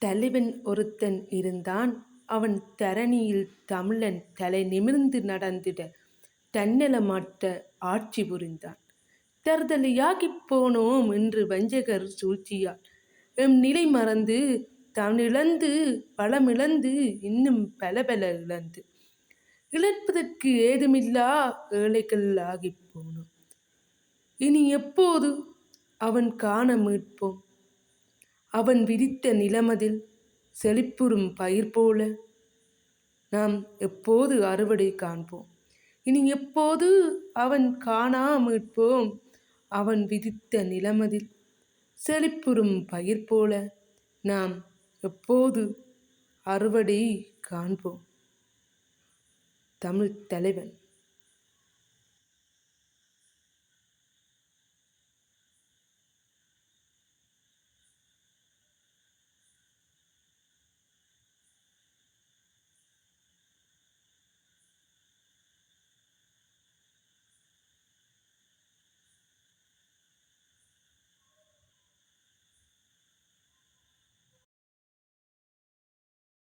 தலைவன் ஒருத்தன் இருந்தான். அவன் தரணியில் தமிழன் தலை நிமிர்ந்து நடந்திட தன்னலமற்ற ஆட்சி புரிந்தான். தறுதலையாகிப் போனோம் என்று வஞ்சகர் சூழ்ச்சியால் எம் நிலை மறந்து தமிழிழந்து பலமிழந்து இன்னும் பல பல இழந்து இழப்பதற்கு ஏதுமில்லா ஏழைகள் ஆகிப் போனோம். இனி எப்போது அவன் காண மீட்போம்? அவன் விதித்த நிலமதில் செழிப்புறும் பயிர் போல நாம் எப்போது அறுவடை காண்போம்? இனி எப்போது அவன் காணா மீட்போம்? அவன் விதித்த நிலமதில் செழிப்புறும் பயிர் போல நாம் எப்போது அறுவடை காண்போம்? தமிழ் தலைவன்.